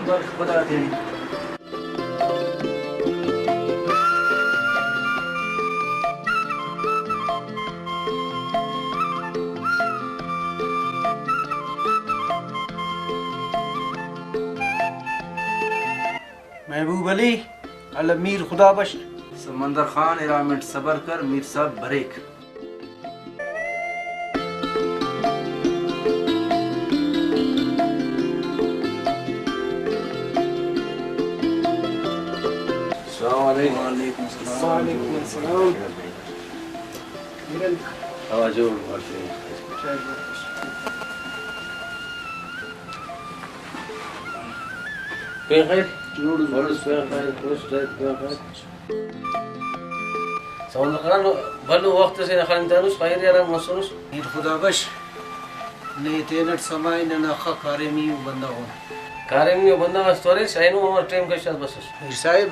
Number बता दें। महबूब अली अल मीर खुदाबश। समंदर खान 11 मिनट सबर कर, मीर साहब ब्रेक। वालेकुम सलाम। समंदर खान भलो वक्त से खान तानुस खैर यार मसनुस मीर खुदाबश ने तेनट समाय न खा कारेमी बंदा हो कारेमी बंदा स्टोरी साइनो हमर टाइम के साथ बस मीर साहब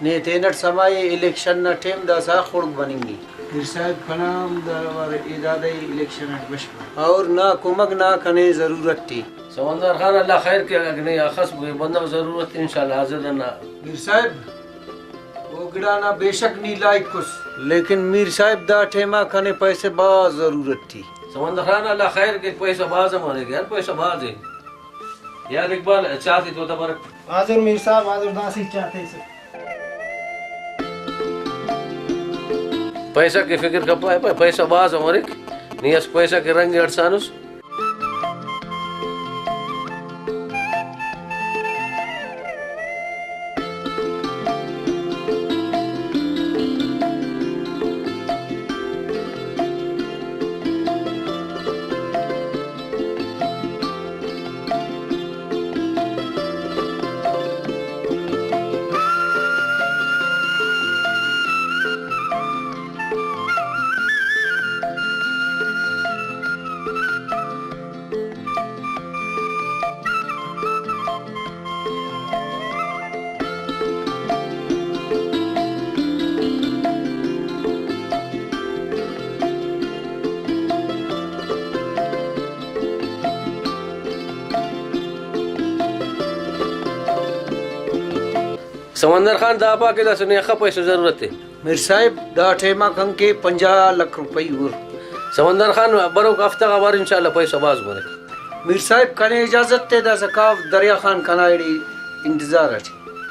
ने तेनट समाय इलेक्शन न टाइम दा सा खुर्ग बनेंगी मीर साहब खनाम दरबार इदादे इलेक्शन बश और ना कुमक ना कने जरूरत थी। समंदर खान अल्लाह खैर के अगने अखस बंदा जरूरत इंशाल्लाह हाजिर ना मीर साहब वो गिराना बेशक नहीं लायक कुछ, लेकिन मीर साहब दा ठेमा खाने पैसे बहुत जरूरत थी। समंदर खान अल्लाह खैर के पैसा बाज हमारे यार पैसा बाज है यार इकबाल चाहती तो तबर हाजिर मीर साहब हाजिर दासी चाहते से पैसा की फिक्र का पाए पैसा बाज हमारे नियस पैसा के रंग अड़सानुस समंदर खान दापा के दस ने पैसा जरूरत है मीर साहब दा ठेमा खं के 50 लाख रुपए और समंदर खान बरो हफ्ता का बार इंशाल्लाह पैसा बाज बोले मीर साहब कने इजाजत ते दा सकाफ दरिया खान कनाड़ी इंतजार है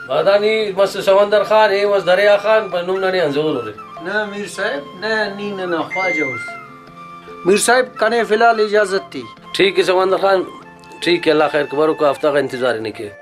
बादानी मस समंदर खान है मस दरिया खान पर नुम ने अंजोर रे ना मीर साहब ना नी ना ख्वाजा उस मीर साहब कने फिलहाल इजाजत थी। ठीक है समंदर खान ठीक है अल्लाह खैर करो का हफ्ता का इंतजार नहीं किया।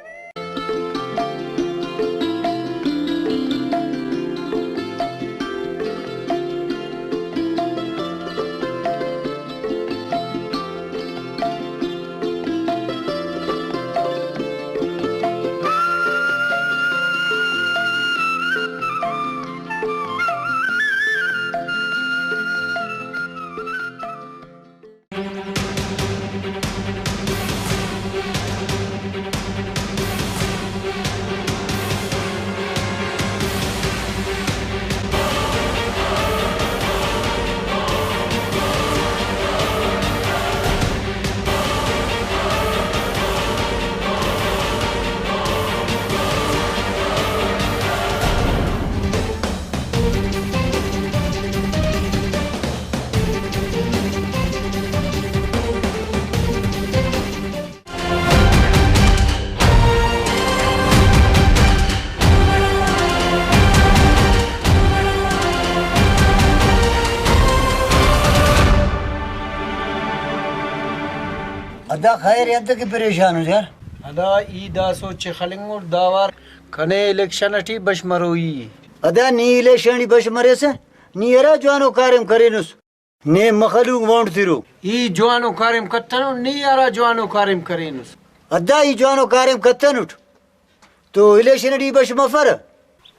अदा खैर यद के परेशान हो यार अदा ई दा सोचे खलिंगुर दावार कने इलेक्शन अटी बशमरोई अदा नी इलेक्शन बश मरे से नी एरा जवानो कार्यम करेनुस ने मखलूक वाउंड थिरो ई जवानो कार्यम कत्तनो नी यारा जवानो कार्यम करेनुस अदा ई जवानो कार्यम कत्तनुट तो इलेक्शन डी बश मफर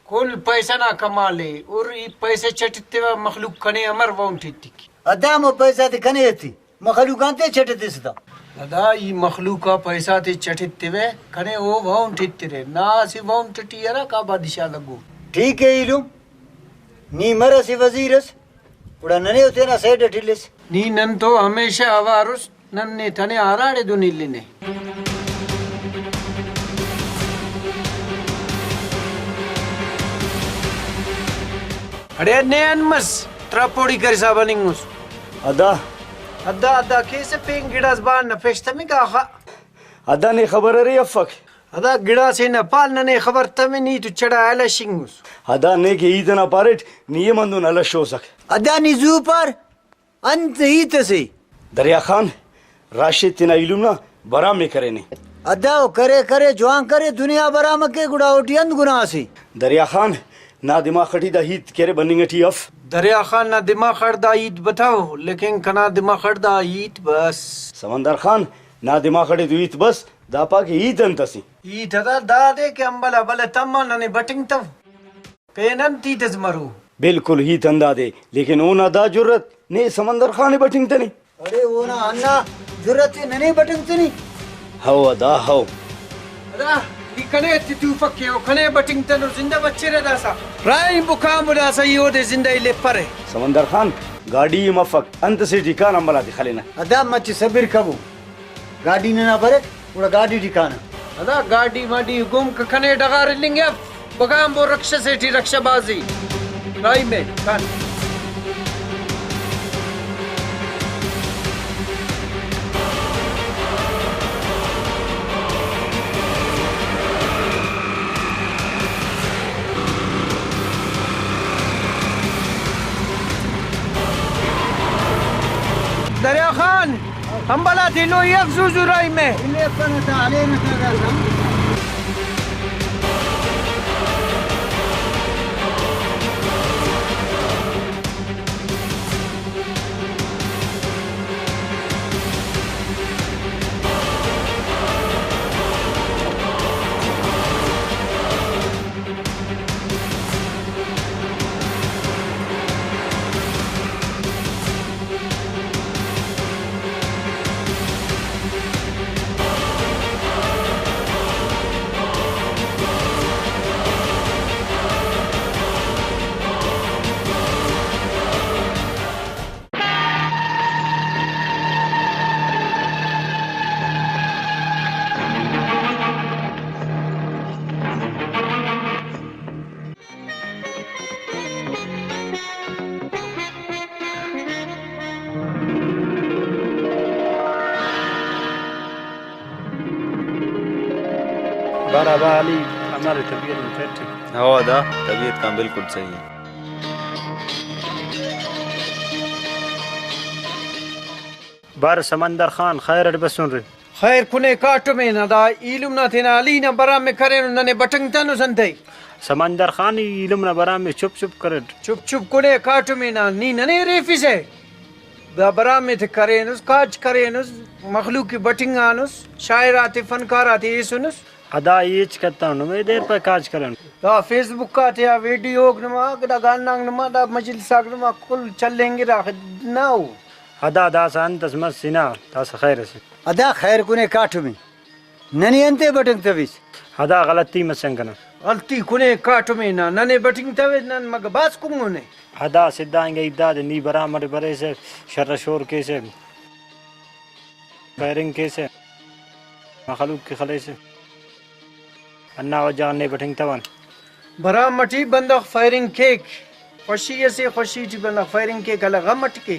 कुल पैसा ना कमा ले और ई पैसे चटते वा मखलूक कने अमर वाउंड थी अदा मो पैसा ते कने थी मखलूकांते छटते सदा अदा ई मखलूका पैसा ते चटिते वे कने वो वाउंड थिरे ना सी वाउंड टियरा का बादशाह लगो ठीक है इलुम नी मरसी वजीरस उड़ा नने होते ना साइड टिलेस नी नन तो हमेशा अवारुस नन ने तने आराड़े दो नीले ने अरे ने अनमस ट्रापोडी करिसा बनिंगुस अदा अदा कैसे पेंग गिडास बान न फेस्टमी का अदा ने खबर रे अफक अदा गिडा से न पाल ने खबर तमे नी तु चढ़ा आला शिंगुस अदा ने के इतना पारेट नियमंदुन अला शोसक अदा निजू पर अंत ही तसे दरिया खान राशिद तिना इलुम ना बरा में करे ने अदा वो करे करे जुआं करे दुनिया बराम के गुड़ा उठी अंध गुनाह सी दरिया खान ना दिमाग खटी दा हित केरे बनिंग ठी अफ दरिया खान ना दिमाग खड़दा ईद बताओ लेकिन कना दिमाग खड़दा ईद बस समंदर खान ना दिमाग खटे तू इत बस दापा के ईद अंतसी ईद अदा दादे के अंबला बले तम्मा नने बटिंग तव पेनन तीतज मरू बिल्कुल ही तंदा दे लेकिन ओ ना दा जुर्रत ने समंदर खान ने बटिंग तनी अरे वो ना अन्ना जरूरत नने बटन तनी हाओ अदा हाओ अदा कने तू फक्के ओ कने बटिंग तनो जिंदा बच्चे रे दासा राई बुखाम दासा यो दे जिंदा ले परे समंदर खान गाड़ी मफक अंत से ठिकाना मला दिखालेना अदा मच सबीर कबू गाड़ी ने ना भरे उड़ा गाड़ी ठिकाना अदा गाड़ी वाडी गुम कने डगार लिंगे बगाम बो रक्षा सेठी रक्षाबाजी राई में कान दरिया खान हम बला दिलो एक जुजुराई में इले अपन ता आले न का बाराबाली हमारे तबीयत में फिर ठीक हाँ अदा तबीयत का बिल्कुल सही है बार समंदर खान खैर बस सुन रहे खैर कुने काटो में ना दा इलुम ना थे ना अली ना बरा में करे नने बटंग तनु संते समंदर खान इलम ना बरा में चुप चुप करे चुप चुप कुने काटो में ना नी नने रेफी से बरा में थे करे नुस काज करे नुस मखलूक की बटिंग आनुस शायर आते फनकार आते ये सुनुस अदा येच करता हूँ मैं देर पर काज करन दा फेसबुक का थे वीडियो नमा दा गाना नमा दा मजलिस नमा कुल चलेंगे राख नाउ अदा दास अंतस मत सिना दास खैर से अदा खैर कुने काठु में ननी अंते बटन तविस अदा गलती मत संगना गलती कुने काटो में ना नने बटिंग तवे नन मग बास कुंगो ने अदा सिद्धांगे इदाद नी बरामर बरे से शर शोर के से फायरिंग के से मखलूक के खले से अन्ना वजान ने बटिंग तवन बरा मटी बंदा फायरिंग केक खुशी से खुशी थी बंदा फायरिंग केक अलग गमट के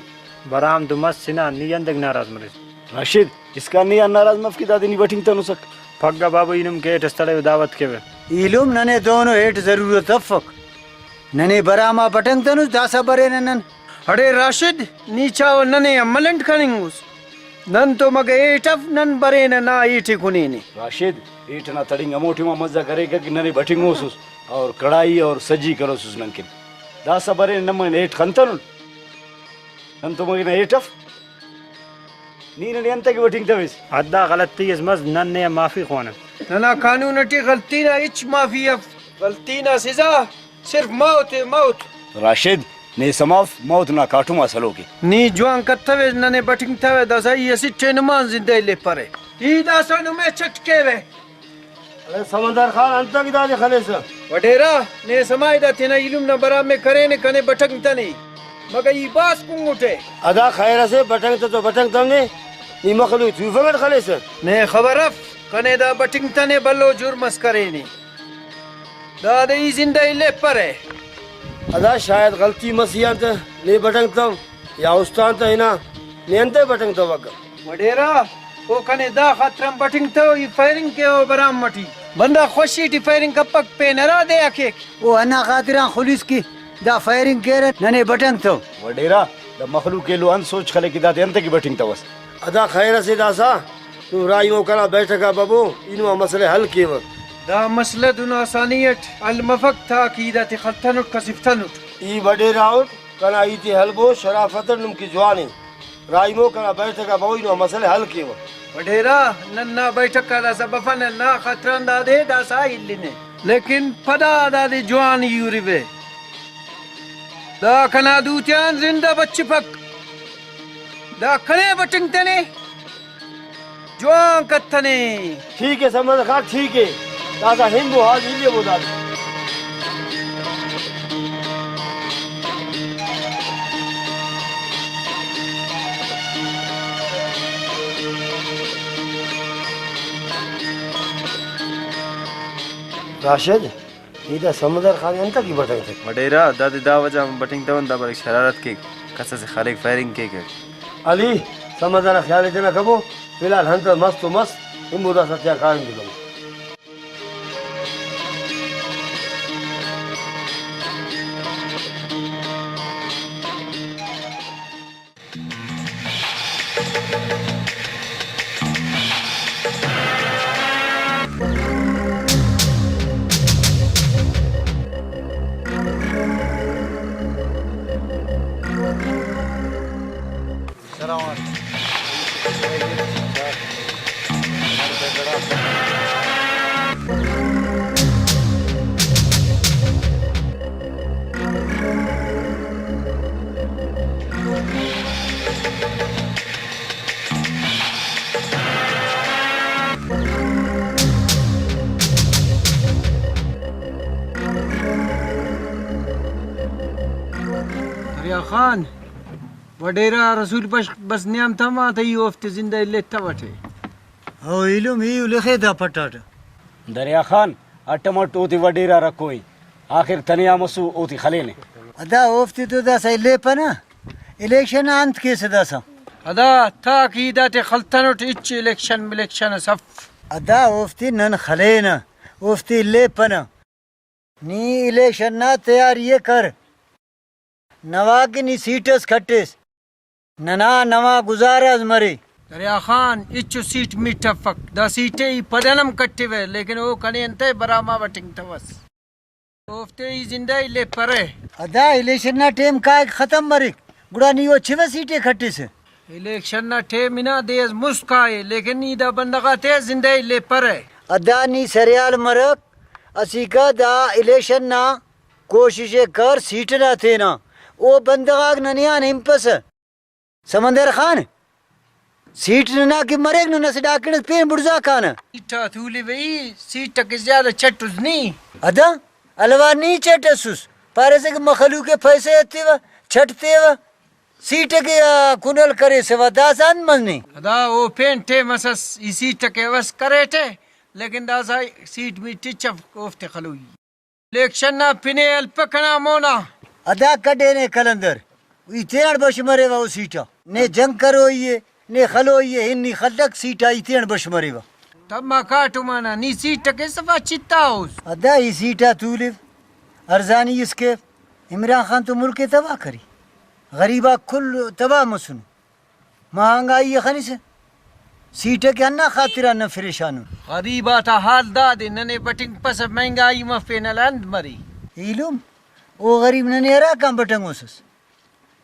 बराम दु मत सिना नी अंदक नाराज मरे राशिद इसका नहीं नाराज मफ की दादी नी बटिंग तनु सक फग्गा बाबू इनम के टस्तले दावत के वे इलुम नने दोनों हेट जरूरत अफक नने बरामा बटंग तनु दासा बरे नन अरे राशिद नीचा व नने मलंट कनिंगुस नन तो मग एटफ नन बरे न ना ईठी कुनी ने राशिद इतना तड़िंग अमोठी में मजा करेगा कि नने बटिंग होसुस और कढ़ाई और सजी करो सुस नंकिन दासा बरे नमन एट खंतनु नन तो मग एटफ नी ने अंत की बटिंग तविस अदा गलती इस मज नन ने माफी ख्वाना नना कानून टी गलती ना इच माफी गलती ना सजा सिर्फ मौत है मौत राशिद ने समाफ मौत ना काटू मसलो के नी जुआन कत्तवे नने बटिंग तवे दसा ये सिट्टे नमान जिंदे ले परे ई दासा नु में चटके वे अरे समंदर खान अंत की दादी खले से वडेरा ने समाई दा थे ना इलुम ना बरा में करे ने कने बटंग तने मगर ई बास कुंगुटे अदा खैर से बटंग तो बटंग तंगे नी मखलू तू फगड़ खले से ने खबरफ कने दा बटिंग तने बल्लो जुर्मस करे ने दादे ई जिंदे ले परे अदा शायद गलती मसीहा त ने बटंग तम या उस्तान त हिना नेंते बटंग तो वक वडेरा ओ कने दा खतरम बटिंग तो ये फायरिंग के ओ बराम मटी बंदा खुशी टी फायरिंग कपक पे नरा दे आके ओ अना खातिरा खुलिस की दा फायरिंग केर नने बटंग तो वडेरा द मखलूक के लो अन सोच खले की दाते अंत की बैठिंग तवस अदा खैर से दासा तू रायो करा बैठका बाबू इनो मसले हल केव दा मसला दुन आसानियत अल मफक्ता कीदत खतनुट कसिफ्तनुट ई बड़े राउट कना इति हलबो शराफत नुम की जवानी राइमो कना बैठका बाबू इनो मसले हल केव वडेरा नन्ना बैठक का सबफन ना खतरन दादे दासा इल्लिने लेकिन फदा दादे जवान यूरिवे दा कना दूतियान जिंदा बच्चे पक दा खने बटिंग तने जवान कत्तने ठीक है समझ खा ठीक है दादा हिंदू हाल इलिए बोला राशिद इधर समुद्र खाने अंत की बटन थे वडेरा दादी दा वजह बटिंग तवन दा बर शरारत के कसा से खालिक फायरिंग के अली समुद्र ख्याल इतना कबो फिलहाल हंत मस्त मस्त इमुदा सत्या कारण दिलो दरिया खान वडेरा रसूल बस नियम थमा तई ओफ्त जिंदा ले तवटे ओ इलुम ही लिखे दा पटाट दरिया खान अटमट ओती वडेरा रखोई आखिर तनिया मसू ओती खले ने अदा ओफ्ती तो दा सही ले पना इलेक्शन अंत के सदा सा अदा था कीदत खलतनुट इच इलेक्शन सफ अदा ओफ्ती नन खलेना ओफ्ती ले पना नी इलेक्शन ना तैयार ये कर नवा की नी सीटस खट्टिस नना नवा गुजारस मरे दरिया खान इच सीट मिटफक दा सीटे ही पदनम कट्टे वे लेकिन वो कने अंते बरामा बटिंग तवस ओफ्ते ही जिंदा ले परे अदा इलेक्शन ना टेम का खत्म मरे गुड़ा नी वो छिवे सीटे खट्टिस इलेक्शन ना ठे मिना देज मुस्काए लेकिन नीदा बंदगा ते जिंदा ले परे अदा नी सरियाल मरक असी का दा इलेक्शन ना कोशिशे कर सीट ना थे ना ओ बंदगाग ननिया निम्पस समंदर खान सीट ना की मरे न से डाकण पे बुर्जा खान इटा थूली वही सीट के ज्यादा चटुस नहीं अदा अलवा नी चटसुस पारे से मखलू के पैसे आते व छटते व सीट के कुनल करे से वदासान मजनी अदा वो पेंटे मसस इसी टके वस करे थे लेकिन दासा सीट में टिचफ कोफ्ते खलुई इलेक्शन ना पिने अल्पकना मोना अदा कड़े ने कलंदर इतेण बश मरे वा सीटा ने जंग करो ये ने खलो ये इन्नी खलक सीटा इतेण बश मरे वा तब मा काटू माना नी सीट के सफा चित्ता होस अदा ई सीटा तूलिव अरजानी इसके इमरान खान तो मुल्क तबाह करी गरीबा कुल तबाह मसुन महंगाई ये खनी से सीट के अन्ना खातिरा न परेशान गरीबा था हाल दादे नने बटिंग पस महंगाई में फेनलंद मरी इलुम ओ गरीब न नेरा काम बटंगोसस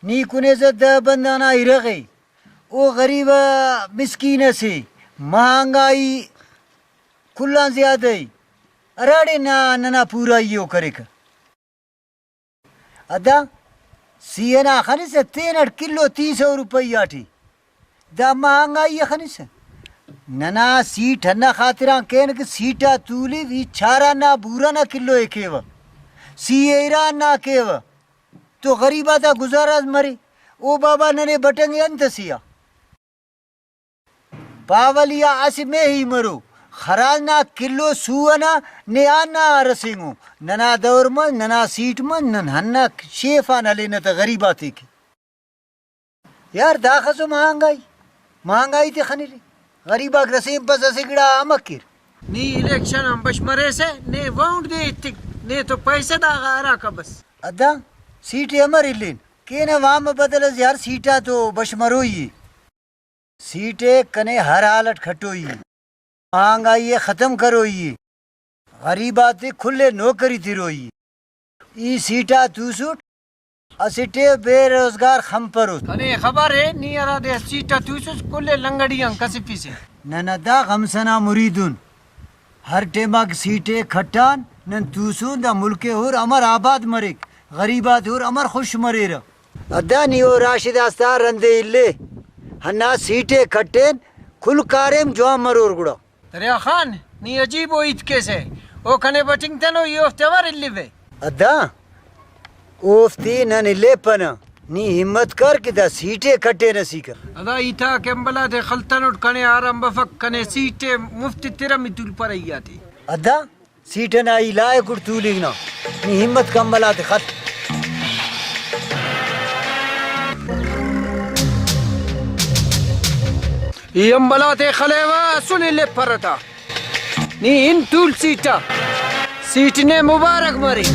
नी कुने से द बंदाना इरगे ओ गरीब मिस्कीन से महंगाई कुल्ला ज्यादा अराड़े ना नना पूरा यो करेगा अदा सीना खनी से 3 किलो 300 रुपया थी दा महंगाई खनी से नना सीट ना खातिरा केन के सीटा तूली वी छारा ना बूरा ना किलो एकेव सीएरा ना केव तो गरीबा दा गुजारा मरी ओ बाबा नने बटंगे अंत सिया पावलिया आस में ही मरो खराज ना किलो सुअना ने आना रसिंगो नना दौर में नना सीट में नन्ना शेफा न लेना तो गरीबाती की यार दाखसो महंगाई ते खनी रे गरीबा रसीम बस सिगड़ा अमकिर नी इलेक्शन हम बशमरे से ने वाउंड दे इतिक ने तो पैसे दा गारा का बस अदा सीटें अमर इलेन के न वाम बदल यार सीटा तो बशमरोई सीटें कने हर हालत खटोई महंगाई खत्म करोई गरीबाते खुले नौकरी थिरोई ई सीटा तू सूट असिटे बेरोजगार खम परो कने खबर है नी अरा दे सीटा तुसुस कुल्ले लंगड़ियां कसिफी से ननदा गमसना मुरीदुन हर टेमा की सीटें खट्टान नन तूसुन दा मुल्के होर अमर आबाद मरेक गरीबात होर अमर खुश मरेरा अदा नी ओ राशिद आस्ता रंदे इल्ले हन्ना सीटें खट्टेन खुल कारेम जो मरोर गुड़ा दरिया खान नी अजीब ओ इतके से ओ कने बटिंगटन ओ योफ्तेवर इल्लिवे अदा ओफ्ती नन इल्ले नी हिम्मत कर कि दा सीटें खट्टे नसी कर अदा इथा केम्बला दे खलतन उठ कने आराम बफक कने सीटे मुफ्ती तिरमी तुल पर आती अदा सीटें ना इलाए कुड़ तू लिखना नी हिम्मत कम्बला ते खत ಈ ಅಂಬಲಾತೆ ಖಲೇವ ಸುನಿಲೆ ಪರತ ನೀ ಇನ್ ತೂಲ್ ಸೀಟ್ನೆ ಮುಬಾರಕ್ ಮರಿ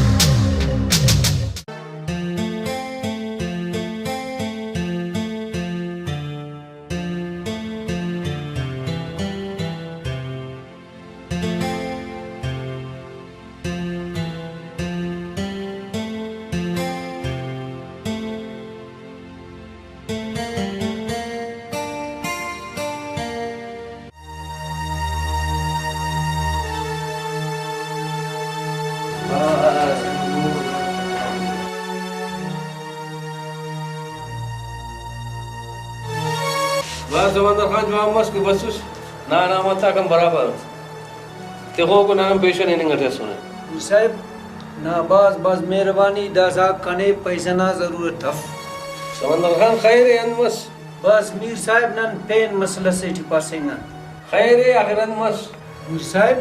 बस समंदर खान जो मस के बसुस ना मता कम बराबर ते हो को नाम पेशे नहीं ngate सुने साहब ना बाज मेहरबानी दासा कने पैसा ना जरूरत था समंदर खान खैर है मस बस मीर साहब नन पेन मसला से पासेंगा खैर है आखिरन मस मीर साहब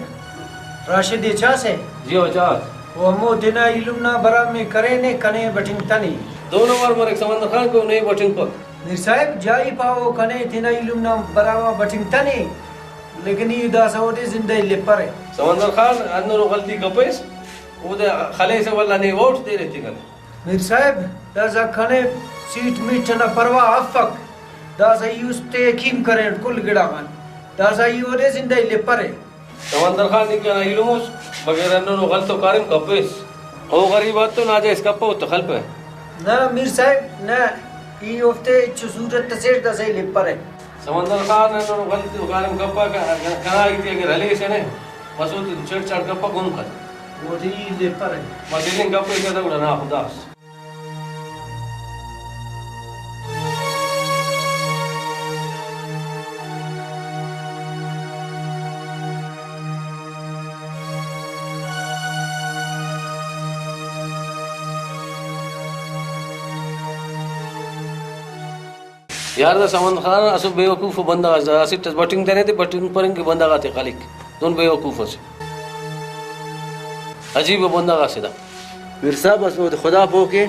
राशिद इच्छा से जियो चात वो मो दिना इलुम ना बरा में करे ने कने बटिंग तनी दोनों बार मरे समंदर खान को नहीं बटिंग पर मीर साहब जाई पाओ कने दिना इलुम ना बरावा बटिंग तनी लेकिन ये दासा ओदे जिंदा ले परे समंदर खान अन्नो गलती कपेस ओदे खले से वाला नहीं वोट दे रहती कल मीर साहब दासा कने सीट मीठ ना परवा अफक दासा युस्ते कीम करे कुल गिड़ावन दासा ये ओदे जिंदा ले परे समंदर खान ने क्या इलुमस बगैर अन्नो गलतो कारिम कपेस ओ गरीबात तो ना जाए इसका पो तो खल पे ना मीर साहब ना ये ओफ्ते सूरत तसेर दासा ले परे समंदर खान अन्नो गलती कारिम कपा कना इति अगर हले से ने मसूद छेड़छाड़ कपा गुम कर ओदी ले परे मदीने कपे से तो ना खुदास यार दा समंदर खान असो बेवकूफ बंदा असी बटिंग देने थे बटिंग पर के बंदा गाते खालिक दोन बेवकूफ से अजीब बंदा का सीधा मीर साहब बस वो खुदा पो के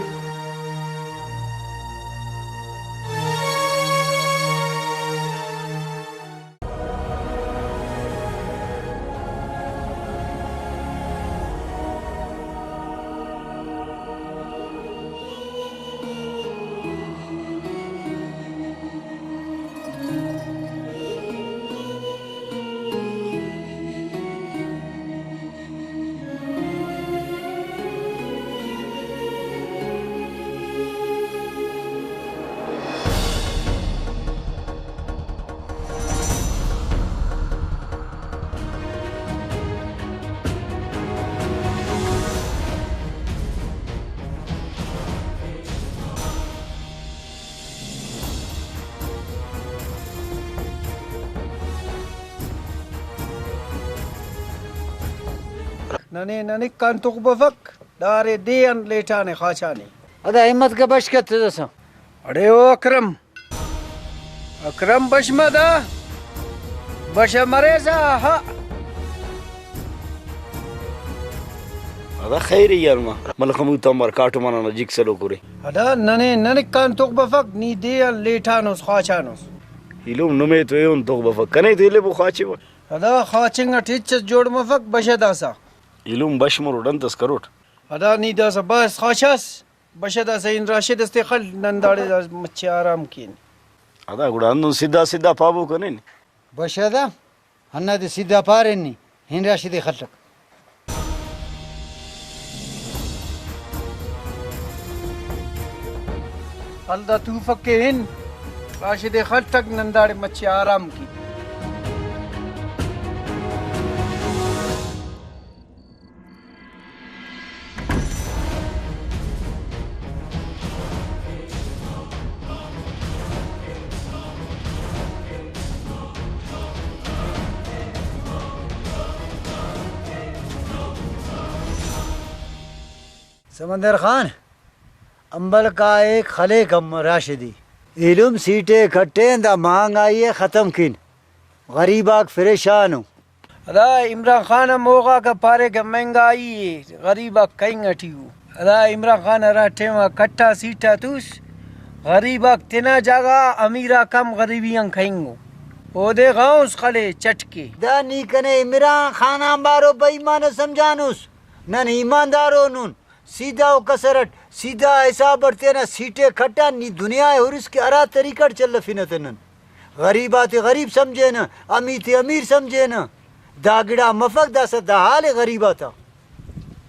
नने कंतुक बफक दारे दे अन लेटाने खाचाने अदा हिम्मत का बश करते दसा अरे ओ अकरम बशमदा बश मरे सा हा هذا خير يا ما ملكم تمر كاتو مانا جيك سلو كوري هذا نني كان توك بفك ني دي ليتانوس خاچانوس يلوم نمي تو يون توك بفك كني تيلي بو خاچي هذا خاچنگ ٹچ جوڑ مفك بشداسا يلوم بشمر دنتس كروت هذا ني داسا بس خاچاس بشداسا ان راشد استخل ننداڑے مچ آرام کین هذا غدا اندن سيدا سيدا پابو كنين بشدا هنا دي سيدا بارني هن راشدي خلق الدا تو فکین راشد خلق ننداڑے مچ آرام کی समंदर खान अंबल का एक खले कम राशिदी इलम सीटे खट्टे दा महंगाई ख़त्म किन गरीबाक परेशान हो अदा इमरान खान मोगा का पारे का महंगाई गरीबा कहीं अटियो अदा इमरान खान राठे में कट्टा सीटा तुस गरीबा तना जगह अमीरा कम गरीबियां खाएंगो ओ दे गाउस खले चटके दा नी कने इमरान खान बारो बेईमान समझानुस नन ईमानदारो नुन सीधा ओ कसरट सीधा हिसाब बढ़ते ना सीटे खट्टा नी दुनिया है और इसके अरा तरीका चल फिनतन गरीबाते गरीब समझे ना अमीर अमीर समझे ना दागड़ा मफक दा सदा हाल गरीबा था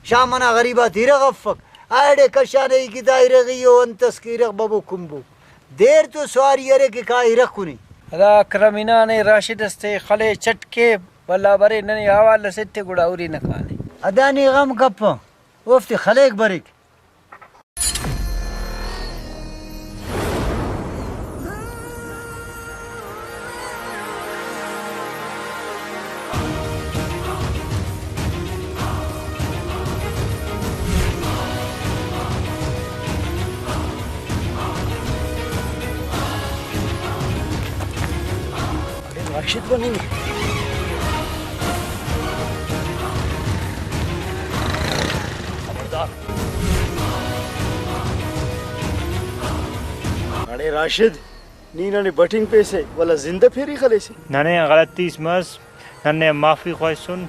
शामना गरीबा धीरे गफक आड़े कशाने की दायरे गयो अंतस की रख बबू कुंबू देर तो सवारी अरे के काई रखुनी अदा क्रमिना ने राशिद अस्ते खले चटके बल्ला बरे नने हवाले सेते गुड़ाउरी न खाने अदानी गम कप وفتي خليك بريك رشيد بني अरे राशिद नीना ने बटिंग पे से वाला जिंदा फेरी खले से नने गलती मस नने माफी ख्वाहिश सुन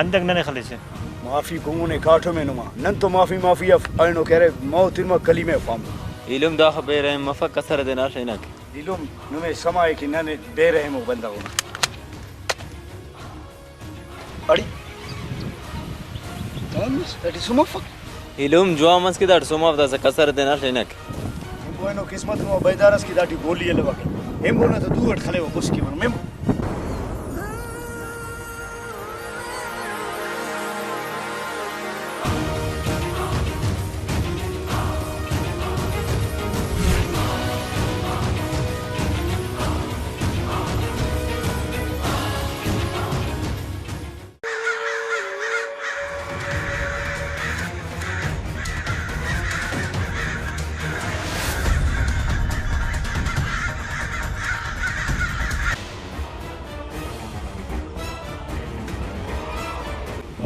अंदक नने खले से माफी को ने काठो में नुमा नन तो माफी माफी अनो करे मौत इन कलीमे फाम इलम दा खबर है मफक कसर देना शैनक इलम नुमे समाए कि नने दे रहे मो बंदा हो अड़ी तमस तटी सुमफक इलम जुआमस की दाड़ सुमाफ दा कसर देना शैनक bueno kismat no baydaras ki dati goli ele wake hem bona to duat khale wa buski man mem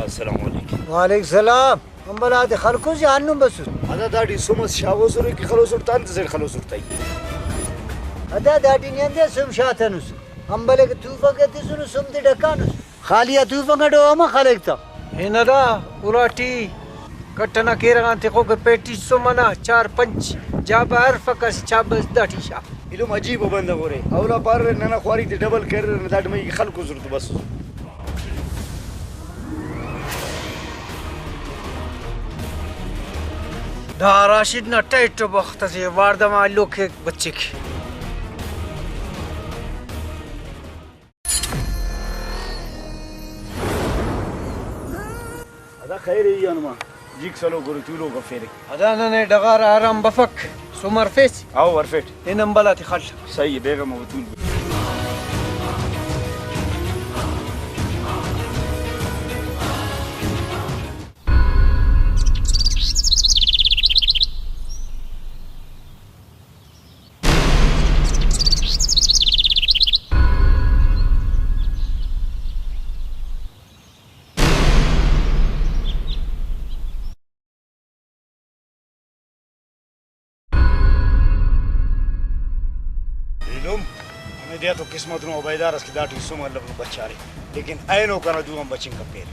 السلام عليكم وعليكم السلام हम बलाते खलको जानू बस ada dati sumas shago suru ki khalo sultan zer khalo sultai अदा दाटी निंदे सुम शातनुस हम बले के तूफा के तिसुनु सुम दे डकानुस खालिया तूफा गडो हम खलेकता हिनदा उराटी कटना केरगा ते को के पेटी सुमना 4-5 जा बाहर फकस चाबस दाटी शा इलो अजीब बंदा गोरे औला पार नना ख्वारी ते डबल कर दाट में खलको जरूरत बस दा राशिद ना टाइट वक्त से वारदमा लोग के बच्चे के ada khair yi anma jik salo guru tulo go fere هذا أنا دغار آرام بفك سمر فيس aw warfet هنا مبلاتي خلف sayi bega mo tul India तो किस्मत नो उबैदार की दाटी सुमर लब बचारे लेकिन ऐनो करा दू हम बचिंग का पेर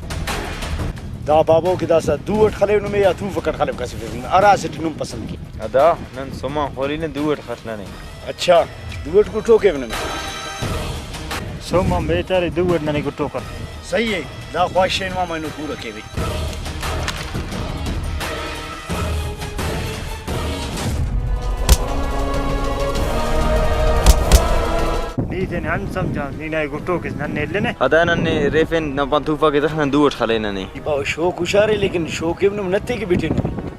दा बाबो की दासा दूट खले नु में या तू फकट खले का सिर्फ आरा से नुम पसंद की अदा नन सोमा होली ने दूट खटना नहीं अच्छा दूट को ठोके ने सोमा बेचारे दुवट नने को टोकर सही है दा ख्वाहिशें मा मैंने पूरा के भी नीते हन समझा नीना को टोकिस नन्ने लेने अदा नन्ने रेफेन न पंतूफा के तखन दूट खले नहीं बा शो कुशारे लेकिन शो के नत्ते के बिटे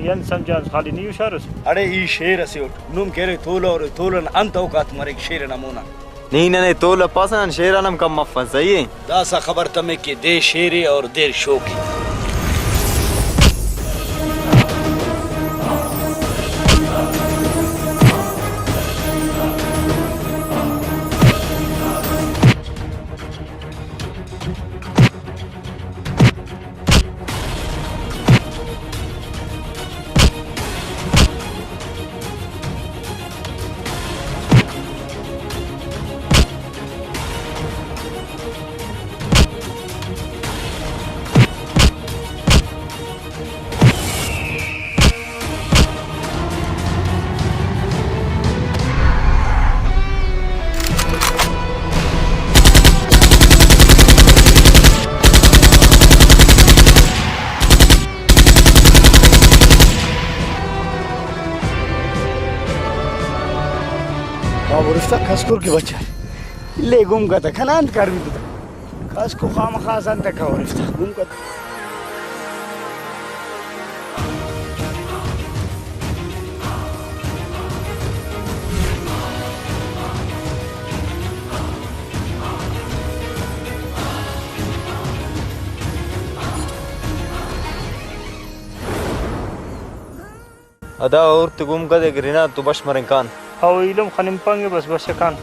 यन समझा खाली नहीं उशारस अरे ई शेर से नुम केरे तोलो और तोलन अंत औकात मरे शेर नमूना नहीं नहीं तोला पासन शेरानम कम मफन सही है दासा खबर तमे के दे शेरे और देर शो की खसकुर के बच्चा ले गुम का था खनान कर भी था खस को खाम खासन तक और गुम का अदा और तो गुम का देख रही ना तो बश मरकान हाउ इलम खनिम पांगे बस बस कान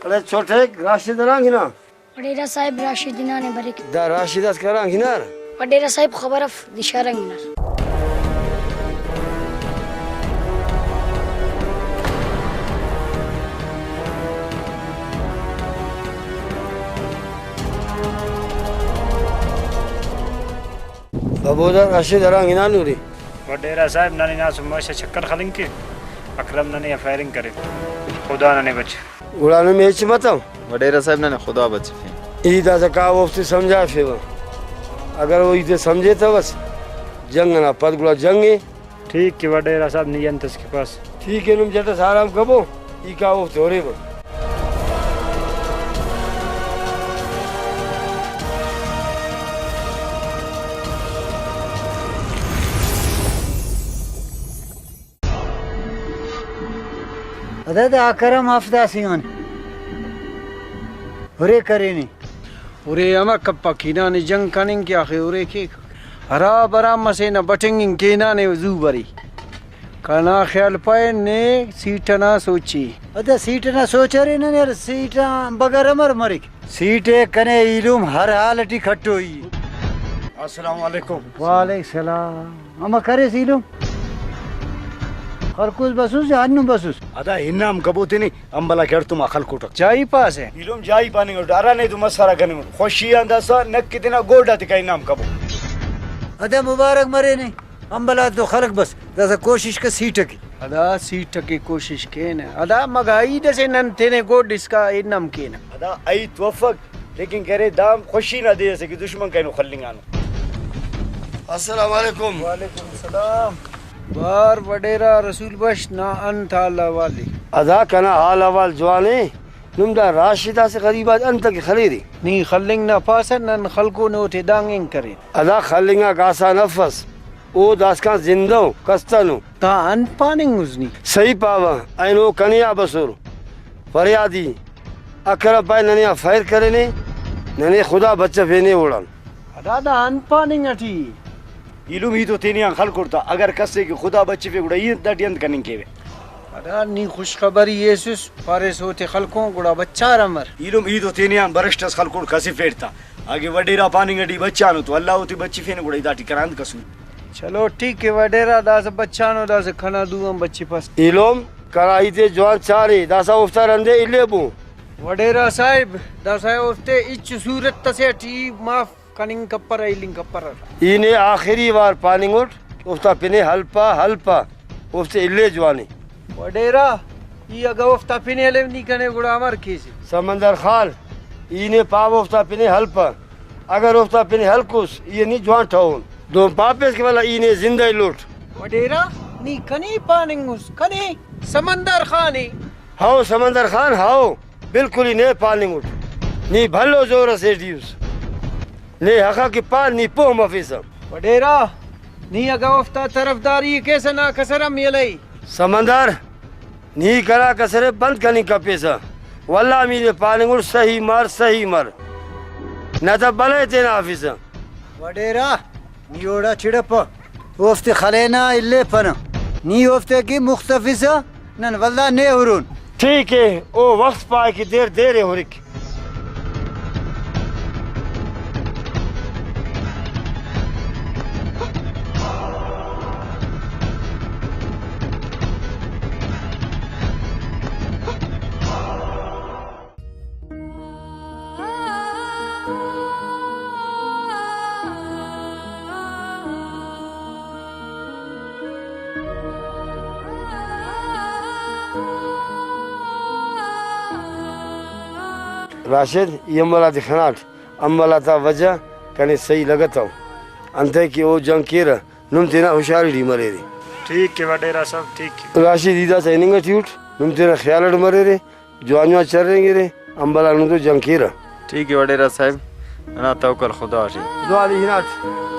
अरे छोटे राशिद रंग ना वडेरा साहिब राशिदीना ने बरिक दा राशिदास करंग ना वडेरा साहिब खबर दिशारंग ना बबोदा राशिद रंग ना नूरी वडेरा साहब नानी ना सुमशा चक्कर खलिंग के अकरम ने फायरिंग करे खुदा ने बच उड़ाने में एच बताओ वडेरा साहब ने खुदा बचे ईदा से का वो से समझा फिर अगर वो इसे समझे तो बस जंग ना पद गुला जंग है ठीक कि वडेरा साहब नियंतस के पास ठीक है नुम जटा सारा कबो ई का वो तोरे बो अदद आकरम हफ्ता सिंगन होरे करेनी उरे अमा कप्पा कीना ने जंग कनिंग क्या खे उरे के हरा बरा मसे न बटेंगिंग केना ने जूबरी काना ख्याल पाए ने सीटना सोची अदा सीट ना सोच रहे न सीट बगर अमर मरिक सीटे कने इलुम हर हालटी खट्टो ही अस्सलाम वालेकुम वालेकुम सलाम अमा करे सीलुम खरकुस बसुस या अन्नु बसुस अदा इनाम कबूते नहीं अंबला कर तुम अखल कोटक चाई पास है इलुम जाई पानी को डारा नहीं तुम सारा करने में खुशी आंदा सा न कितना गोडा तिका इनाम कबू अदा मुबारक मरे नहीं अंबला तो खलक बस जैसा कोशिश का सीट की अदा सीट की कोशिश के न अदा मगाई दसे नन तेने गोड इसका इनाम के न अदा आई तवफक लेकिन करे दाम खुशी ना दे से कि दुश्मन कहनो खल्लिंगानो अस्सलाम वालेकुम वालेकुम सलाम बार वडेरा रसूल बश ना अंत आला वाली अदा कना हाल अवाल जवाने नुमदा राशिदा से गरीबा अंत की खलीदी नी खल्लिंग ना पासन नन खलको नो ते दांगिंग करे अदा खल्लिंगा कासा नफस ओ दासका जिंदो कस्तनु ता अन पानिंग उजनी सही पावा ऐनो कनिया बसुर फरियादी अकरा पाए ननिया फैर करे ने नने खुदा बच्चा फेने उड़न अदा दा अन पानिंग अठी इलुम ही तो तेनी खल कोटा अगर कसे कि खुदा बच्चे पे उड़ा ये दटियंत कनिंग केवे अदा नी खुशखबरी येसुस पारे सोते खलकों गुड़ा बच्चा रमर इलम ईदो तेनियान बरस्टस खलकोड कसी फेरता आगे वडेरा पानी गडी बच्चा नो तो अल्लाह होती बच्ची फेन गुड़ा इदाटी करांद कसू चलो ठीक है वडेरा दास बच्चा नो दास खाना दूम बच्ची पास इलोम कराईते जवान चारे दासा उफ्तार अंदे इलेबू वडेरा साहिब दासा उफ्ते इच सूरत तसे टी माफ कनिंग कपर इलिंग कपर इने आखिरी बार पानी उठ उफ्ता पिने हल्पा हल्पा उफ्ते इले जवानी वडेरा ये अगर उफ्ता पिने ले नहीं कने गुड़ा अमर केसी समंदर खाल इने पाव उफ्ता पिने हल्पा अगर उफ्ता पिने हल्कुस ये नहीं जवान ठाउन दो पापेस के वाला इने जिंदा लूट वडेरा नी कनी पानिंगुस कनी समंदर खानी हाओ समंदर खान हाओ बिल्कुल ही ने पानी उठ नी भलो जोर से दियुस ने हका की पान नी पो मफिसा वडेरा नी अगर उफ्ता तरफदारी कैसे ना कसरम यलई समंदर नी करा कसरे बंद करनी का पैसा वल्ला मीने पानी उठ सही मर न तो भले तेना ऑफिसा वडेरा नी ओड़ा चिड़प ओफ्ते खलेना इल्ले पन नी ओफ्ते की मुख्तफिसा नन वल्ला ने हुरून ठीक है ओ वक्त पाए की देर हो रही राशिद ये मला दिखनाट अम्मला था वजह कने सही लगता हूँ अंते की ओ जंग केरा नुम तेरा होशियारी डी मरे रे ठीक है वडेरा साहब ठीक है राशिद ईदा सैनिंग ठूट नुम तेरा ख्याल मरे रे जवानियां चल रहेंगे रे अम्बला नु तो जंग केरा ठीक है वडेरा साहब अना तवक्कल खुदा शी दुआ ली हिनाट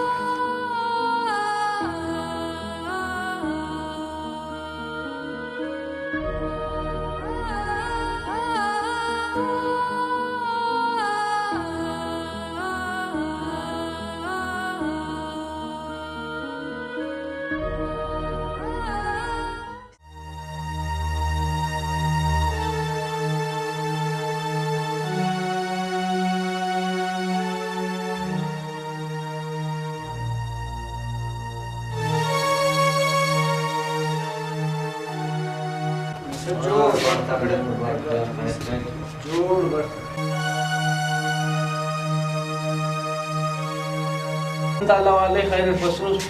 ताला वाले खैर बसूस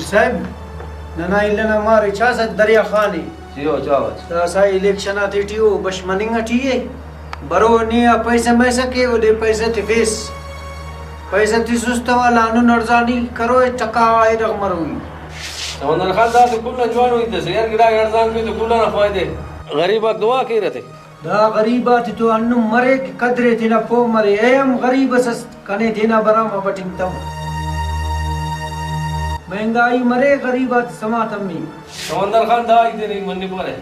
साहिब नना इल्लना मार इजाजत दरिया खानी जियो जावत दासा इलेक्शन आती टियो बश मनिंग टिए बरो निया पैसे में सके वो दे पैसे ती फेस पैसे ती सुस्त वाला नु नरजानी करो चका आई रग मरोई समंदर खान दा तो कुल जवान हुई थे यार गिरा अर्जान पे तो कुल ना फायदे गरीब दुआ की रहते दा गरीबा ती तो अन्नु मरे की कदरे ती ना पो मरे एम गरीब सस कने देना बरामा बटिंग तम महंगाई मरे गरीबात समातमी समंदर खान दा इधर नहीं मनने पर है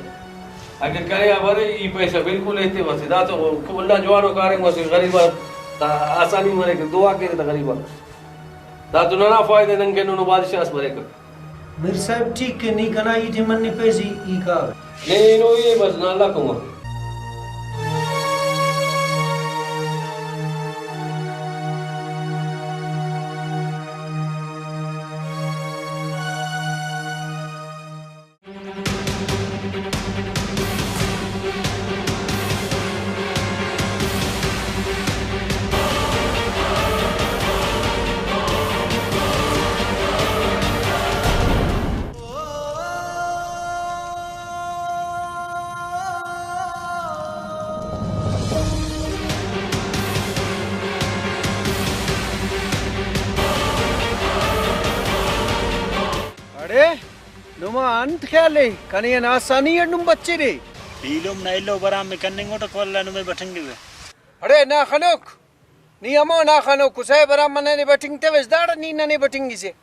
अगर करे अबरे ये पैसा बिल्कुल लेते बस दा तो कुल्ला जवानो कारे मस गरीबा आसानी मरे के दुआ करे ता गरीबा दा तो ना फायदे नंगे नो बादशाह मरे के मेरे साहब ठीक के नहीं कना ये थी मनने पैसी ई का नहीं नो ये बस ना अल्लाह को नुमा अंत ख्याले कने ना आसानी अडुम बच्चे रे पीलोम नैलो बराम में कन्नेंगो तो कोल्ला नुमे बैठेंगे वे अरे ना खनोक नी अमो ना खनोक कुसे बराम मने ने बैठिंगते वेसदाड़ नी नने बैठिंगी से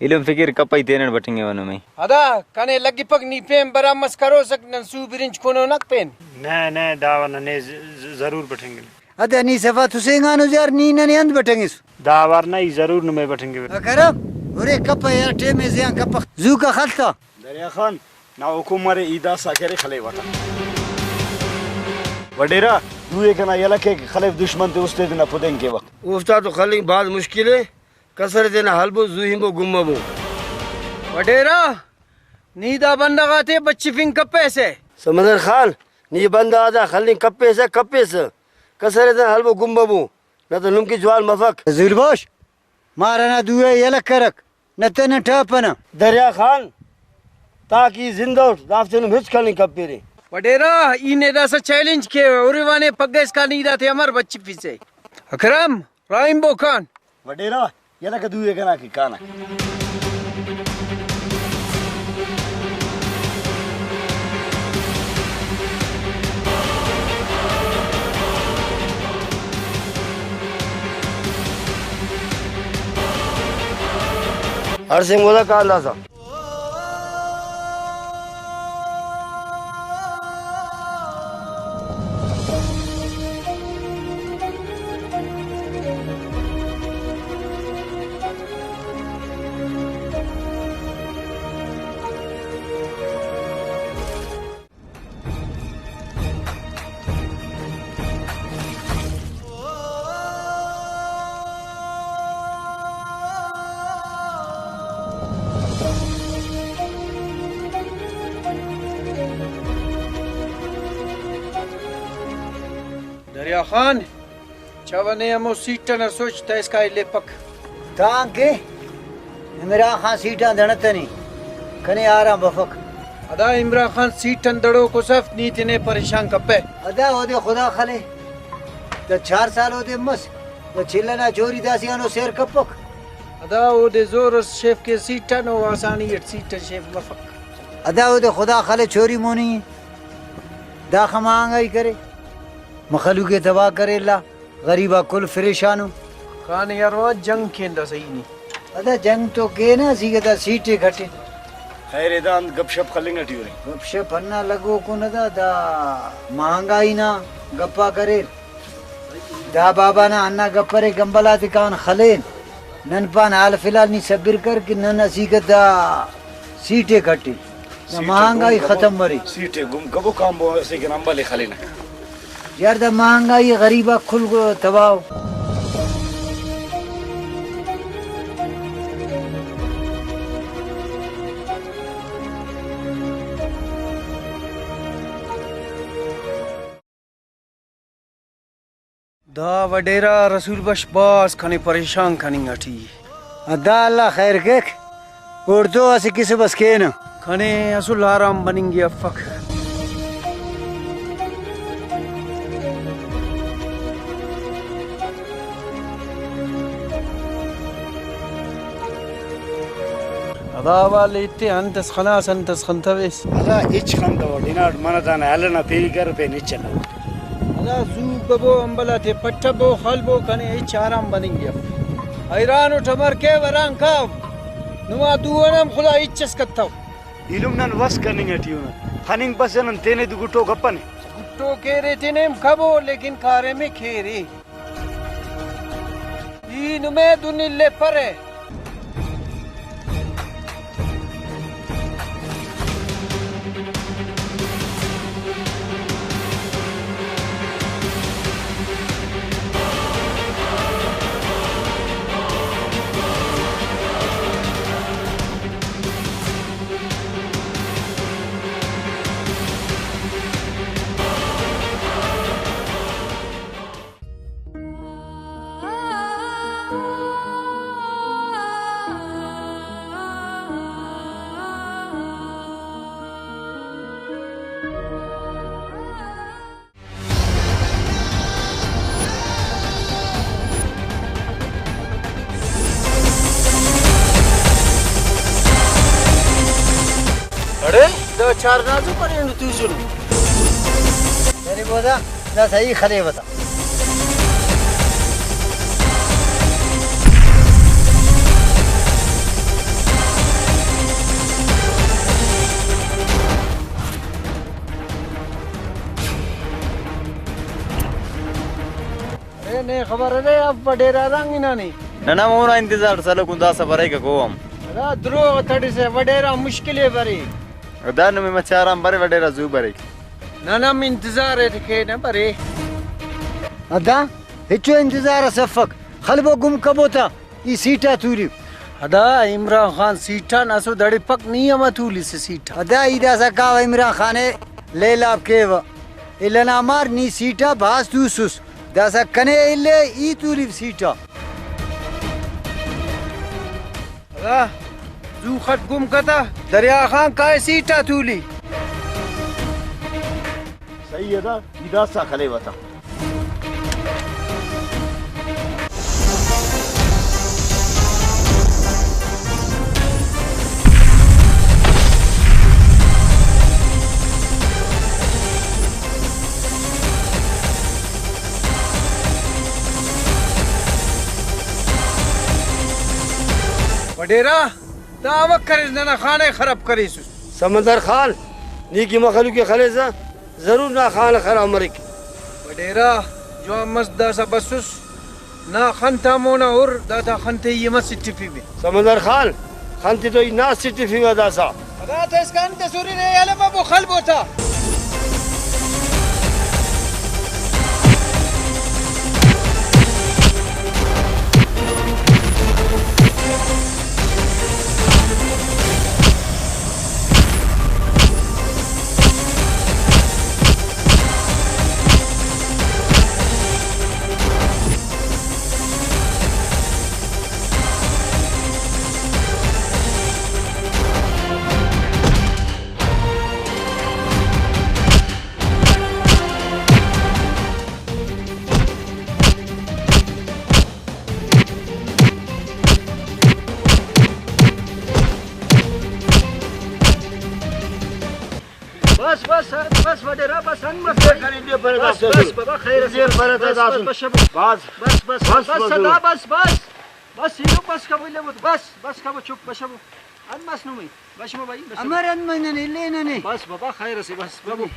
इलम फिकिर कपई तेन बटिंगे वनु में अदा कने लगी पग नी पेम बराम मस करो सक न सु बिरिंच कोनो नक पेन ने दावा ने जरूर बैठेंगे अदे नी सफा तुसेंगा नु यार नी नने अंद बैठेंगे दावर नहीं जरूर नुमे बैठेंगे करो अरे कप यार टे में जिया कप जू का खलता दरिया खान ना हुकुमारे ईदा साकेरे खले वटा वडेरा दुए कना यला के खलेफ दुश्मन ते उस्ते दिन पुदें के वक्त उफ्ता तो खली बात मुश्किल है कसर देना हलबो जुहिमो गुम्मबो वडेरा नीदा बंदगाते बच्ची फिंग कप्पे से समंदर खान नी बंदा आजा खली कप्पे से कसर देना हलबो गुम्मबो न तो नुम की ज्वाल मफक जुलबोश मारना दुए यलक करक न तन टापना दरिया खान ताकि जिंदा दाफ्ते नु हिच खली कप्पे रे वडेरा इने दासा चैलेंज के उरिवाने पग्गेस का नीदा थे अमर बच्ची फिसे अकरम राइम्बो खान वडेरा यला के दुए कना की काना हर सिंह मोदा का अंदाजा दरिया खान चवने हमो सीटा न सोचता इसका ले पक तांके इमरान खान सीटा धणतनी कने आराम बफक अदा इमरान खान सीटन दड़ो को सफ नीति ने परेशान कप्पे अदा ओदे खुदा खले तो 4 साल ओदे मस तो चिल्लना चोरी दासियानो शेर कपक अदा ओदे जोर शेफ के सीटन ओ आसानी सीटन शेफ मफक अदा ओदे खुदा खले चोरी मोनी दा खमांगाई करे मखलू के दवा करे ला गरीबा कुल परेशानो खान यार वो जंग खेंदा सही नहीं अदा जंग तो के ना सीगदा सीटे घटे खैर दान गपशप खलेंगे टियोरे गपशप अन्ना लगो को न दा महंगाई ना गप्पा करे दा बाबा ना अन्ना गप्परे गंबला दिकान खलेन ननपान हाल फिलहाल नी सब्र कर कि नन सीगदा सीटे घटे महंगाई खत्म मरी सीटे गुम कबो काम बो से के नंबर ले खलेना यार दा महंगाई गरीबा खुल गो तबाव दा वडेरा रसूल बश बास खने परेशान खनी अठी अदा अल्लाह खैर के उर्दू अस किस बस के न खने असुल आराम बनेंगे अफक अदा वाले इत्ते अंतस खलास अंतस खंतवेस अदा इच खंदा दिनार मनदान अलना पेगर पे निचला अदा जू बबो अंबला थे पट्टबो खलबो खने इच आराम बनेंगे हैरान उठमर के वरान काव नुआ दुवनम खुदा इचस कत्ताव इलुमनन वस कनिंग टियोना खनिंग बसनन तेने दुगुटो गप्पने गुट्टो केरे तेनेम खबो लेकिन कारे में खेरे ई नुमे दुनिल्ले परे अरे दो चार नाजू पर तू सुन तेरे बोदा ना सही खले बता अरे ने खबर है अब वडेरा रंग ना नहीं नना मोना इंतजार सालो कुंदा सफर है को हम अरे द्रोह तड़ी से वडेरा मुश्किल है बरी ودان میں مچارام برے وڈیرا زو برے ننم انتظار اتكينا بري ادا هچو انتظار صفق خلبو گم کبوتا ای سیٹا تولی هذا عمران خان سيٹان اسو دڑی پک نيما تولي سيٹا ادا ایدا سکاو عمران خانے لیلاب کیوا النا مار نی سیٹا باس توسوس داسا کنے الے ای تولی سیٹا هذا زو خط گم کتا دریا خان کای سيٹا تولي صحیح ہے دا ایدا سا کھلے وتا वडेरा दावक करिस नना खाने खराब करिस समंदर खान नी की मखलूक के खलेसा जरूर ना खान खरा मरिक वडेरा जो मस्दा सबसुस ना खंता मोना और दादा खंते यमस सिटिफी में समंदर खान खंती तो ना सिटी फी वदा सा هذا تسكن تسوري ريال ما بو خلبوتا بس بس بس وڈیرا بس ان مس بس بس بابا خیر دیر برت داسن بس باز بس بس بس صدا بس بس بس يلو بس قبل بس بس قبل شوف بشبو ان مسنومي بشبو باي امر ان من لينني بس بابا خير سي بس بابو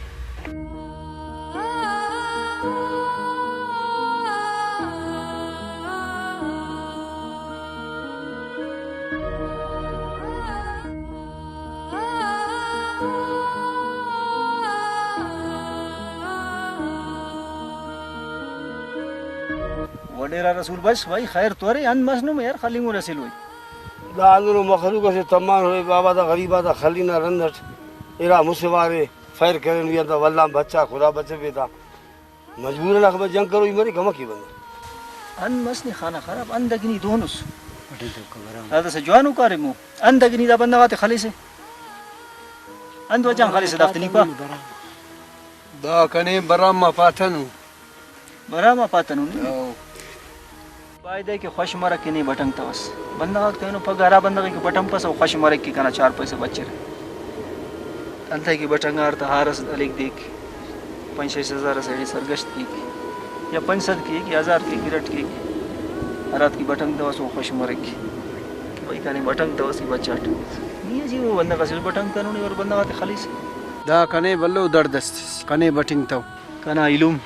वडेरा रसूल बस भाई खैर तोरे अन मसनू में यार खाली मु रसील होई दानू मखलूक से तमान होए बाबा दा गरीबा दा खलीना रंदट इरा मुसवारे फैर करन विया दा वल्ला बच्चा खुदा बचे बेटा मजबूर ना खबर जंग करो मरी गम की बंद अन मसनी खाना खराब अन दगनी दोनोस هذا سجوانو كارمو अन दगनी दा बंदा वाते खाली से अन दो जान खाली से दफ्तनी पा دا كني برام فاتنو बरामा पातनु फायदे के खुश मरक के नहीं बटंग तवस बंदा वक्त नो पगारा बंदा के बटंग पस खुश मरक की kana 4 पैसे बचे अंत की बटंग अर्थ हारस अलिक देख 5-6 से सरगश्त की या 500 की 1000 की गिरट की रात की बटंग तवस खुश मरक की भाई कने बटंग तवस की बचाट नहीं जी वो बंदा का सिल बटंग कानूनी और बंदा वाते खाली से دا كني بلو دردست كني بټینګ تو कना इलुम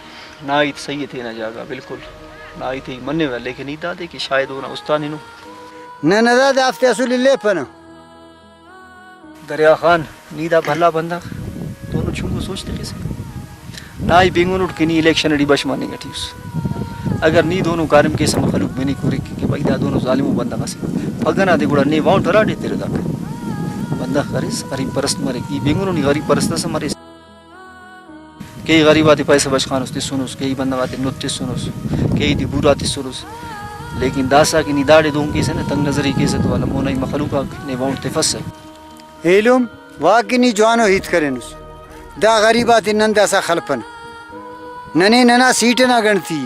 नाइत सही थे ना जागा बिल्कुल नाइत ही मन्ने वाले लेकिन नहीं दादे कि शायद वो ना उस्तानी नु न नदा दाफ्ते असुल ले पन दरिया खान नीदा भला बंदा दोनों छुंगो सोचते कैसे नाई बिंगुन उठ के नी इलेक्शन डी बश मानेगा ठीक अगर नी दोनों कारम के सम खलुक में नहीं कोरे कि भाई दा दोनों जालिमो बंदा कसे पगना दे गुड़ा नी वाउंट रा दे तेरे दा बंदा खरिस गरीब परस्त मरे की बिंगुन नी गरीब परस्त से मरे कई गरीबाती पैसे बच खान उसती सुनुस कई बंदवाती नुत्ती सुनुस कई दी बुराती सुनुस लेकिन दासा की निदाड़े दूं की से न तंग नजरी की से तो वाला मोना ही मखलूका ने वाउंट ते फस एलुम वाकिनी जवानो हित करेनुस दा गरीबाती नंदा सा खलपन नने नना सीटे ना गणती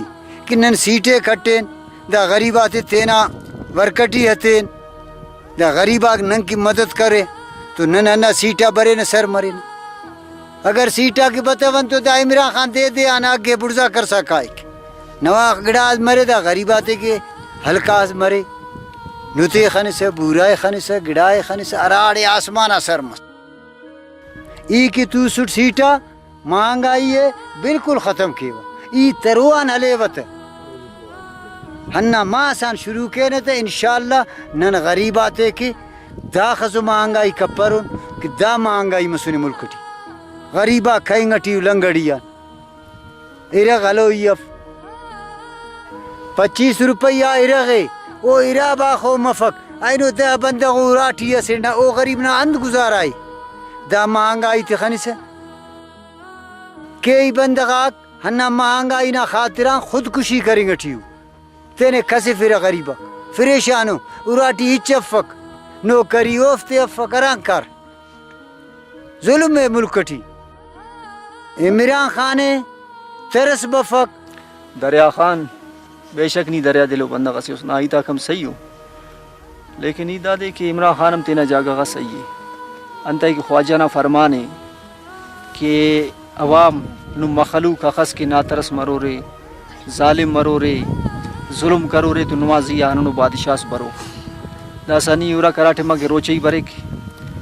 कि नन सीटे कट्टेन दा गरीबाती तेना वरकटी हतेन दा गरीबा नन की मदद करे तो नना सीटा बरे न सर मरे न अगर सीटा की बतवन तो दा इमरान खान दे दे आना आगे बुर्जा कर सका नवा गड़ाज मरे दा गरीबाते के हल्काज मरे नुते खने से बुराए खने से गिड़ाए खने से अराड़े आसमान असर मस ई की तू सुट सीटा महंगाई है बिल्कुल खत्म की ई तरुआन हलेवत हन्ना मासान शुरू के ने तो इंशाल्लाह नन गरीबाते की दाखज़ महंगाई कपरुन कि दा महंगाई मसुनी मुल्कटी गरीबा खाएंगटी लंगड़िया इरा गलो यफ 25 रुपया इरगे ओ इरा बाखो मफक आइनो दा बंदा उराटिया से ना ओ गरीब ना अंध गुजाराई दा महंगाई ते खनिसे कई बंदगा हन्ना महंगाई ना खातिरा खुदकुशी करेंगे ठीक तेने कसे फिर गरीबा फिरेशानो उराटी हिचफक नौकरी ओफ्ते अफकरां कर जुल्म में मुल्कटी इमरान खाने तरस बफक दरिया खान बेशक नहीं दरिया दिलो बंदा कसी उसना आई तक हम सही हो लेकिन ई दादे कि इमरान खान हम तेना जागा का सही है अंत की ख्वाजा ना फरमाने कि अवाम नु मखलूक अखस की नातरस मरोरे जालिम मरोरे जुल्म करोरे तो नमाजिया अनु बादशाह बरो दासानी यूरा कराटे मगे रोचे बरेक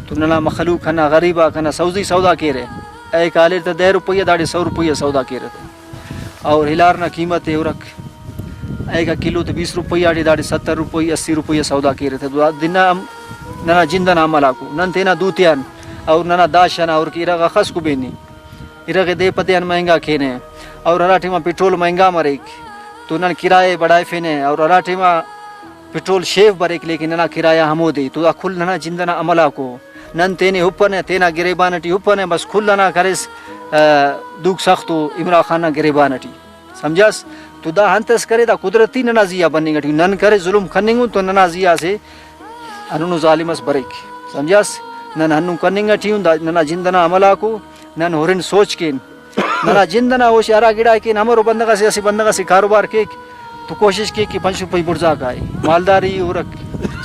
तो नना मखलूक खना गरीबा खना सौदी सौदा के रे ए काले तो 10 रुपया दाड़े 100 रुपया सौदा के रहे और हिलार ना कीमत है उरक ए का किलो तो 20 रुपया दाड़े 70 रुपया 80 रुपया सौदा के रहे तो दिना नना जिंदा ना मलाको नन तेना दूतियान और नना दाशन और की रगा खस को बेनी इरा के दे पतियान महंगा खेने और अराठी में पेट्रोल महंगा मरेक तो नन किराए बढ़ाए फेने और अराठी में पेट्रोल शेव बरेक लेकिन नना किराया हमो दे तो खुल नना जिंदना अमला को नन तेने ऊपर तेना गिरेबानटी ऊपर बस खुल ना करे दुख सख्तो इमरान खान गिरेबानटी समझास तो दा हंतस करे दा कुदरती नना जिया बनेंगे नन करे जुल्म खनेंगू तो नना जिया से अनु जालिमस बरेक समझास नन हनु कनेंगे नना जिंदना अमला को नन होरिन सोच के नना जिंदना वो शारा गिड़ा के हमारो बंदगा से ऐसे बंदगा से कारोबार के तो कोशिश की कि 5 रुपये बुर्जा का है मालदारी उरक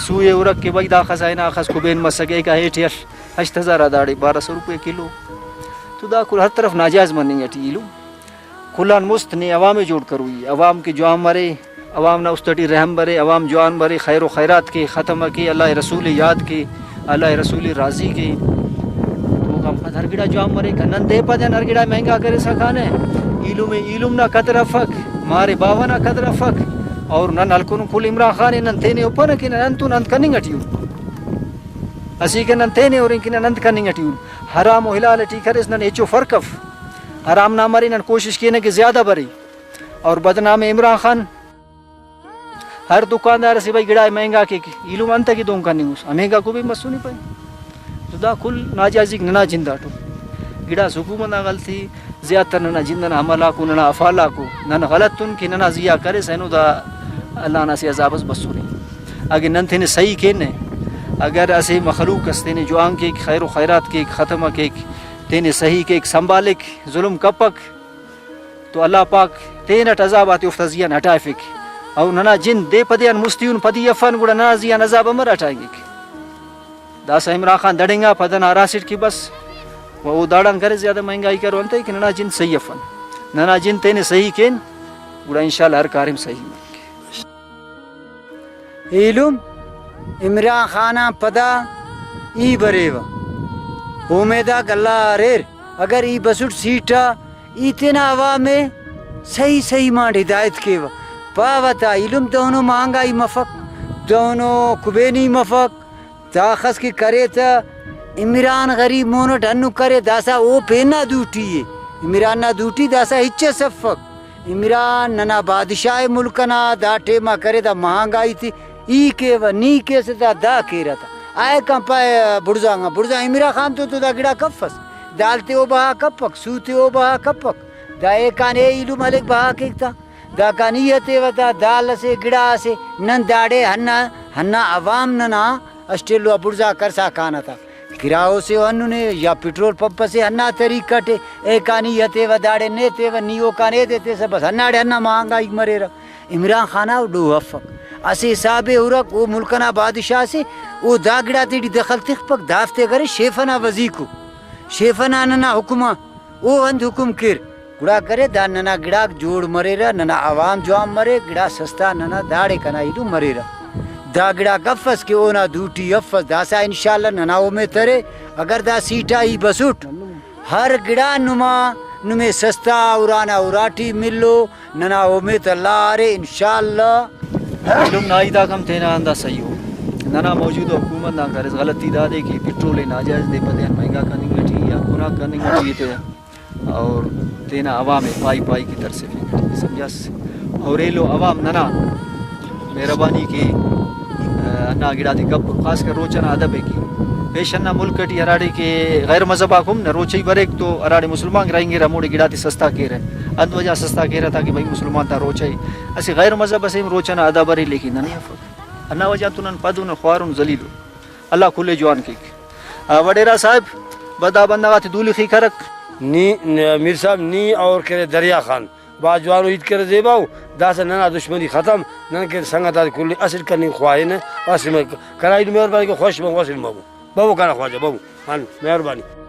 सूए उरक के भाई दाखस आए ना खस को बेन मस सके का 8000 दाड़ी 1200 रुपये किलो तो दा कुल हर तरफ नाजायज मनेंगे टीलू खुलान मुस्त ने अवाम जोड़ करूई अवाम के जो मरे अवाम ना उस्तटी रहम बरे अवाम जवान बरे खैर व खैरात के ख़त्म के अल्लाह रसूल याद के अल्लाह रसूल राजी के तो कम हर गिड़ा जो मरे का नन दे पदन हर गिड़ा महंगा करे सखाने इलुम ना कदर फक मारे बावा ना कदर फक और नन हल्कुन कुल इमरान खान नन तेने ऊपर कि नन तू नंत कनिंग अटियू असी के नन तेने और कि नंत कनिंग अटियू हराम हिलाल टी करे नन एचो फरकफ हराम ना मरी नन कोशिश की कि ज्यादा बरी और बदनाम इमरान खान हर दुकानदार से भाई गिड़ा महंगा के इलुम अंत की दों कनिंग महंगा को भी मसू नहीं पाई जुदा कुल नाजायजी नना जिंदा टू गिड़ा हुकूमत ना गलती ज्यादा नना जिंदना हमला को नना अफाला को नन गलत तुन कि नना जिया करे सैनु दा अल्लाह ना से अजाबस बसू नहीं अगर नन थे सही के ने अगर ऐसे मखलूक तेने जो आंग के खैर व खैरात के ख़त्म के तेने सही के संभालिक जुल्म कपक तो अल्लाह पाक तेन अजाब आते उफ्तजियान हटाए फिक और नना जिन दे पदियान मुस्तियुन पदी अफन गुड़ा नना जिया अजाब अमर हटाएंगे दासा इमरान खान दड़ेंगा पदन आरासिट की बस वो दाड़न करे ज्यादा महंगाई करो अंत कि नना जिन सही अफन नना जिन तेने सही केन गुड़ा इंशाल्लाह हर कारिम सही इलुम इमरान खाना पदा ई बरेवा उमेदा गल्ला रेर अगर ई बसुट सीटा इतना हवा में सही सही मांड हिदायत के पावता इलुम दोनों महंगाई मफक दोनों कुबेनी मफक ताखस की करे था इमरान गरीब मोनो ढन्नु करे दासा वो पेना दूटी है इमरान ना दूटी दासा हिच्चे सफक इमरान नना बादशाह मुल्क ना दाटे मा करे दा महंगाई थी ई के व नी के से दा के रहा आए कम पाए बुढ़जा इमरान खान तो दा गिड़ा कफस दालते ओ बहा कपक सूते ओ बहा कपक दा ए काने इलु मलिक बहा के था दा कानियते वता दाल से गिड़ा से नन दाड़े हन्ना अवाम नना अस्ट्रेलिया बुढ़जा कर सा खाना था किराओ से अनु ने या पेट्रोल पंप से हन्ना तरी कटे ए कानियते व दाड़े ने ते व नियो काने देते सब बस हन्नाड़े हन्ना महंगाई मरे रहा इमरान खाना डो हफक असे हिसाबे उरक वो मुल्कना बादशाह से वो दागड़ा तेरी दखल तिखपक दाफते करे शेफना वजी को शेफना नना हुकुमा वो अंध हुकुम किर गुड़ा करे दा नना गिड़ा जोड़ मरेरा नना आवाम जो मरे गिड़ा सस्ता नना दाड़े कना इलू मरेरा दा गिड़ा गफस के ओ ना दूटी अफस दासा इंशाल्लाह नना वो में तरे अगर दा सीटा ही बसुट हर गिड़ा नुमे सस्ता उराना उराटी मिलो नना वो में तलारे इंशाल्लाह इलुम नाईदा कम तेना अंदा सही हो नना मौजूदा हुकूमत ना करे गलती दादे कि पेट्रोल नाजायज़ दे पदे महंगा करने गठी या गुना करने गठी थे और तेना अवाम पाई पाई की तरफ से समझा और ये लो अवाम नना मेहरबानी की अन्ना गिड़ा दी गप खास कर रोचना अदब है की पेशन्ना मुल्क कटी अराड़ी के गैर मजहबा कुम न रोचे बरेक तो अराड़ी मुसलमान रहेंगे रमोड़ी गिड़ा दी सस्ता के रहे अंत वजह सस्ता के रहा था कि भाई मुसलमान था रोचे ऐसे गैर मजहब से रोचना अदब है लेकिन नहीं अन्ना वजह तुनन पद उन ख्वारुन जलीलो अल्लाह खुले जवान की वडेरा साहब बदा बंदा दूली खी खरक नी मीर साहब नी और करे दरिया खान बा जवान ईद करे देबाऊ दास नना दुश्मनी खत्म नन के संगत कुल असल करनी ख्वाहे ने असल में कराई मेहरबानी को खुश में वसिल बाबू बाबू खाना ख्वाजा बाबू मान मेहरबानी